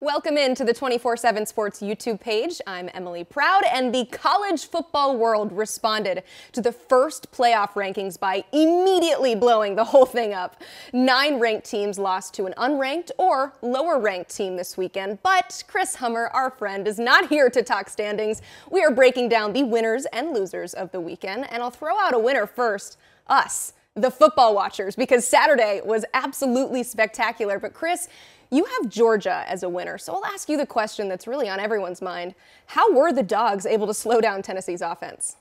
Welcome into the 247 Sports YouTube page. I'm Emily Proud, and the college football world responded to the first playoff rankings by immediately blowing the whole thing up. 9 ranked teams lost to an unranked or lower ranked team this weekend, but Chris Hummer, our friend, is not here to talk standings. We are breaking down the winners and losers of the weekend, and I'll throw out a winner first, us, the football watchers, because Saturday was absolutely spectacular. But Chris, you have Georgia as a winner, so I'll ask you the question that's really on everyone's mind. How were the Dogs able to slow down Tennessee's offense?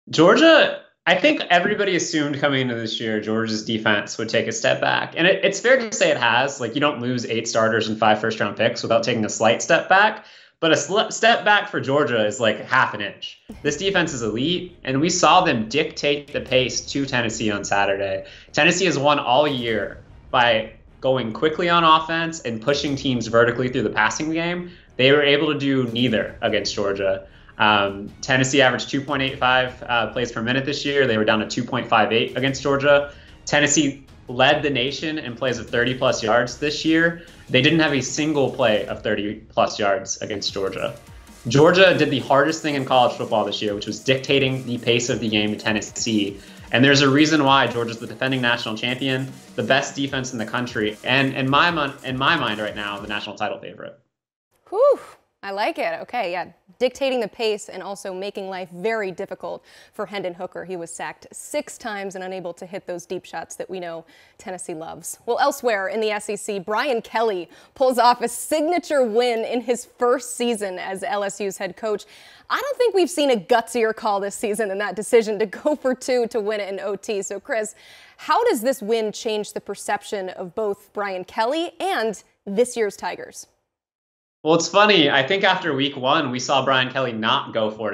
Georgia, I think everybody assumed coming into this year, Georgia's defense would take a step back. And it's fair to say it has. Like, you don't lose 8 starters and 5 first-round picks without taking a slight step back. But a step back for Georgia is like half an inch. This defense is elite, and we saw them dictate the pace to Tennessee on Saturday. Tennessee has won all year by going quickly on offense and pushing teams vertically through the passing game. They were able to do neither against Georgia. Tennessee averaged 2.85 plays per minute this year. They were down to 2.58 against Georgia. Tennessee led the nation in plays of 30-plus yards this year. They didn't have a single play of 30-plus yards against Georgia. Georgia did the hardest thing in college football this year, which was dictating the pace of the game to Tennessee. And there's a reason why Georgia's the defending national champion, the best defense in the country, and in my mind right now, the national title favorite. Whew, I like it. Okay, yeah, dictating the pace and also making life very difficult for Hendon Hooker. He was sacked 6 times and unable to hit those deep shots that we know Tennessee loves. Well, elsewhere in the SEC, Brian Kelly pulls off a signature win in his first season as LSU's head coach. I don't think we've seen a gutsier call this season than that decision to go for 2 to win it in OT. So, Chris, how does this win change the perception of both Brian Kelly and this year's Tigers? Well, it's funny. I think after week 1, we saw Brian Kelly not go for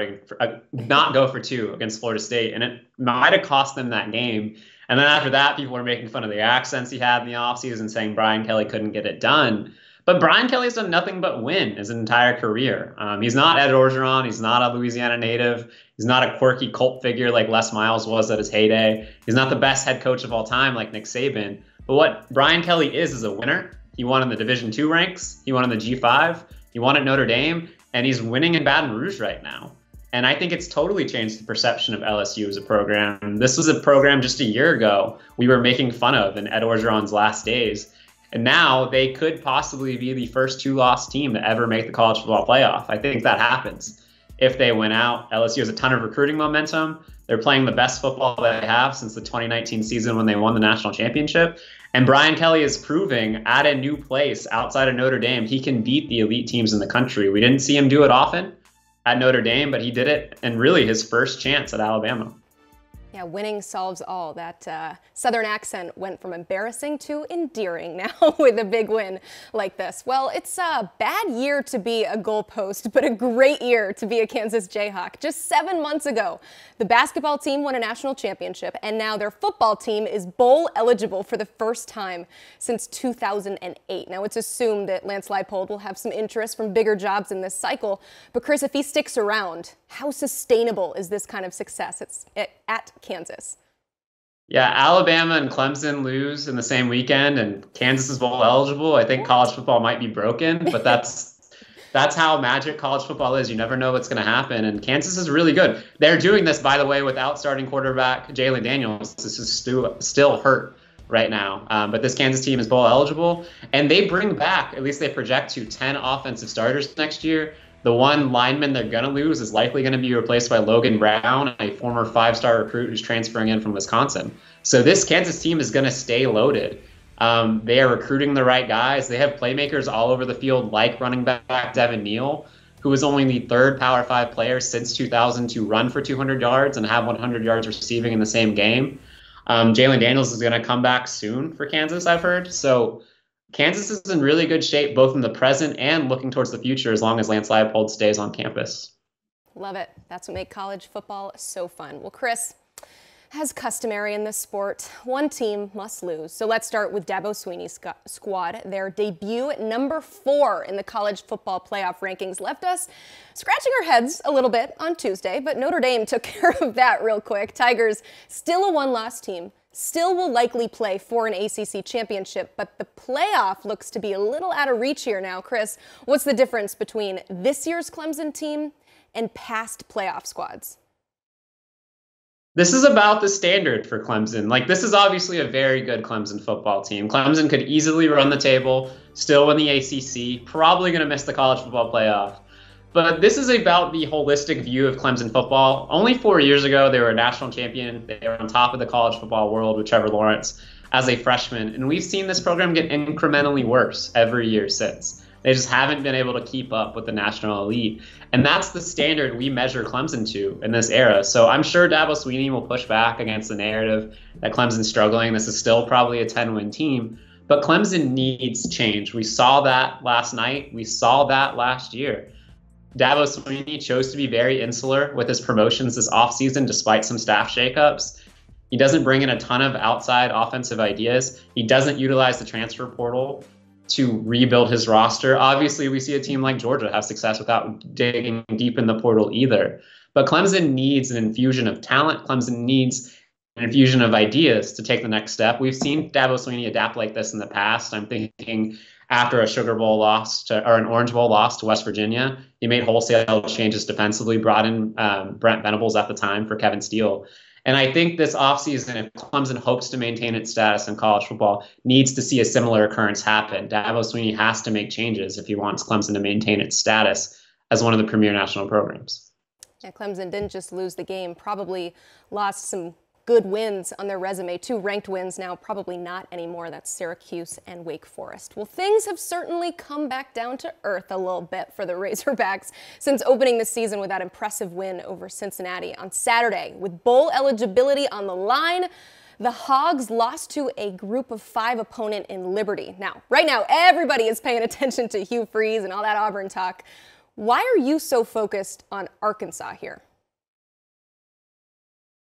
2 against Florida State, and it might have cost them that game. And then after that, people were making fun of the accents he had in the offseason, saying Brian Kelly couldn't get it done. But Brian Kelly's done nothing but win his entire career. He's not Ed Orgeron. He's not a Louisiana native. He's not a quirky cult figure like Les Miles was at his heyday. He's not the best head coach of all time like Nick Saban. But what Brian Kelly is a winner. He won in the Division II ranks. He won in the G5. He won at Notre Dame. And he's winning in Baton Rouge right now. And I think it's totally changed the perception of LSU as a program. This was a program just a year ago we were making fun of in Ed Orgeron's last days. And now they could possibly be the first 2-loss team to ever make the college football playoff. I think that happens if they win out. LSU has a ton of recruiting momentum. They're playing the best football they have since the 2019 season when they won the national championship. And Brian Kelly is proving at a new place outside of Notre Dame, he can beat the elite teams in the country. We didn't see him do it often at Notre Dame, but he did it in really his first chance at Alabama. Yeah, winning solves all. That Southern accent went from embarrassing to endearing now with a big win like this. Well, it's a bad year to be a goalpost, but a great year to be a Kansas Jayhawk. Just 7 months ago, the basketball team won a national championship, and now their football team is bowl eligible for the first time since 2008. Now, it's assumed that Lance Leipold will have some interest from bigger jobs in this cycle. But Chris, if he sticks around, how sustainable is this kind of success at Kansas? Yeah, Alabama and Clemson lose in the same weekend, and Kansas is bowl eligible. I think college football might be broken, but that's how magic college football is. You never know what's going to happen, and Kansas is really good. They're doing this, by the way, without starting quarterback Jaylen Daniels. This is still hurt right now, but this Kansas team is bowl eligible, and they bring back, at least they project to, 10 offensive starters next year. The one lineman they're going to lose is likely going to be replaced by Logan Brown, a former 5-star recruit who's transferring in from Wisconsin. So this Kansas team is going to stay loaded. They are recruiting the right guys. They have playmakers all over the field, like running back Devin Neal, who was only the 3rd Power 5 player since 2000 to run for 200 yards and have 100 yards receiving in the same game. Jaylen Daniels is going to come back soon for Kansas, I've heard. So Kansas is in really good shape, both in the present and looking towards the future, as long as Lance Leipold stays on campus. Love it. That's what makes college football so fun. Well, Chris, as customary in this sport, one team must lose. So let's start with Dabo Swinney's squad. Their debut at number 4 in the college football playoff rankings left us scratching our heads a little bit on Tuesday, but Notre Dame took care of that real quick. Tigers still a 1-loss team, still will likely play for an ACC championship, but the playoff looks to be a little out of reach here now. Chris, what's the difference between this year's Clemson team and past playoff squads? This is about the standard for Clemson. Like, this is obviously a very good Clemson football team. Clemson could easily run the table, still win the ACC, probably going to miss the college football playoff. But this is about the holistic view of Clemson football. Only 4 years ago, they were a national champion. They were on top of the college football world with Trevor Lawrence as a freshman. And we've seen this program get incrementally worse every year since. They just haven't been able to keep up with the national elite. And that's the standard we measure Clemson to in this era. So I'm sure Dabo Swinney will push back against the narrative that Clemson's struggling. This is still probably a 10-win team. But Clemson needs change. We saw that last night. We saw that last year. Dabo Swinney chose to be very insular with his promotions this offseason, despite some staff shakeups. He doesn't bring in a ton of outside offensive ideas. He doesn't utilize the transfer portal to rebuild his roster. Obviously, we see a team like Georgia have success without digging deep in the portal either. But Clemson needs an infusion of talent. Clemson needs an infusion of ideas to take the next step. We've seen Dabo Swinney adapt like this in the past. I'm thinking after a Sugar Bowl loss or an Orange Bowl loss to West Virginia, he made wholesale changes defensively, brought in Brent Venables at the time for Kevin Steele. And I think this offseason, if Clemson hopes to maintain its status in college football, needs to see a similar occurrence happen. Dabo Swinney has to make changes if he wants Clemson to maintain its status as one of the premier national programs. Yeah, Clemson didn't just lose the game, probably lost some good wins on their resume. 2 ranked wins now, probably not anymore. That's Syracuse and Wake Forest. Well, things have certainly come back down to earth a little bit for the Razorbacks since opening the season with that impressive win over Cincinnati on Saturday. With bowl eligibility on the line, the Hogs lost to a group of 5 opponent in Liberty. Now, right now, everybody is paying attention to Hugh Freeze and all that Auburn talk. Why are you so focused on Arkansas here?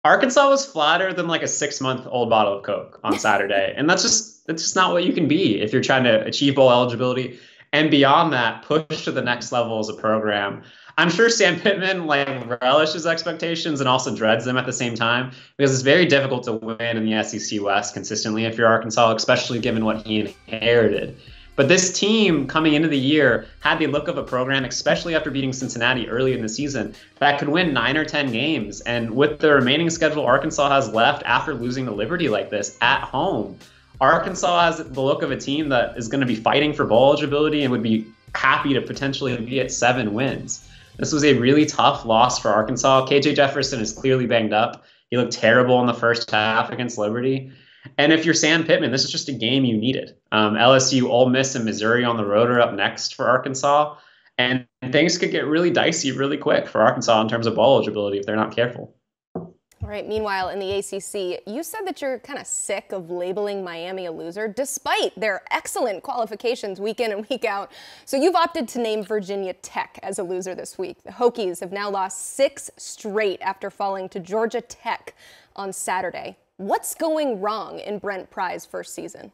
Arkansas was flatter than like a 6-month-old bottle of Coke on Saturday. And that's just not what you can be if you're trying to achieve bowl eligibility. And beyond that, push to the next level as a program. I'm sure Sam Pittman relishes expectations and also dreads them at the same time, because it's very difficult to win in the SEC West consistently if you're Arkansas, especially given what he inherited. But this team coming into the year had the look of a program, especially after beating Cincinnati early in the season, that could win 9 or 10 games. And with the remaining schedule Arkansas has left after losing to Liberty like this at home, Arkansas has the look of a team that is going to be fighting for bowl eligibility and would be happy to potentially be at 7 wins. This was a really tough loss for Arkansas. KJ Jefferson is clearly banged up. He looked terrible in the first half against Liberty. And if you're Sam Pittman, this is just a game you needed. LSU, Ole Miss, and Missouri on the road are up next for Arkansas. And things could get really dicey really quick for Arkansas in terms of bowl eligibility if they're not careful. All right. Meanwhile, in the ACC, you said that you're kind of sick of labeling Miami a loser, despite their excellent qualifications week in and week out. So you've opted to name Virginia Tech as a loser this week. The Hokies have now lost 6 straight after falling to Georgia Tech on Saturday. What's going wrong in Brent Pry's first season?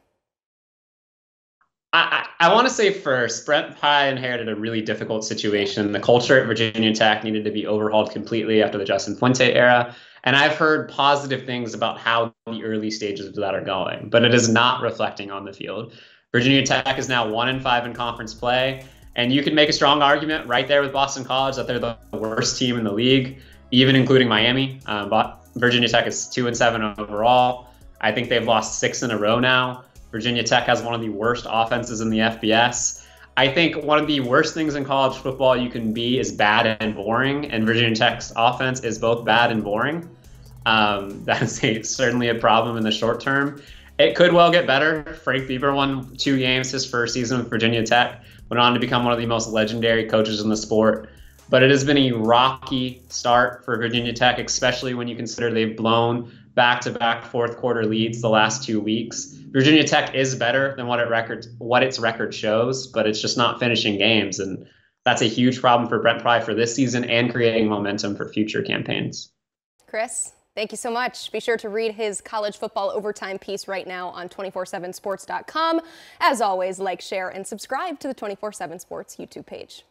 I want to say first, Brent Pry inherited a really difficult situation. The culture at Virginia Tech needed to be overhauled completely after the Justin Fuente era. And I've heard positive things about how the early stages of that are going, but it is not reflecting on the field. Virginia Tech is now 1-5 in conference play. And you can make a strong argument right there with Boston College that they're the worst team in the league, even including Miami. But Virginia Tech is 2-7 overall. I think they've lost 6 in a row now. Virginia Tech has one of the worst offenses in the FBS. I think one of the worst things in college football you can be is bad and boring, and Virginia Tech's offense is both bad and boring. That's certainly a problem in the short term. It could well get better. Frank Bieber won 2 games his first season with Virginia Tech, went on to become one of the most legendary coaches in the sport. But it has been a rocky start for Virginia Tech, especially when you consider they've blown back-to-back fourth-quarter leads the last 2 weeks. Virginia Tech is better than what its record shows, but it's just not finishing games, and that's a huge problem for Brent Pry for this season and creating momentum for future campaigns. Chris, thank you so much. Be sure to read his college football overtime piece right now on 247sports.com. As always, like, share, and subscribe to the 247 Sports YouTube page.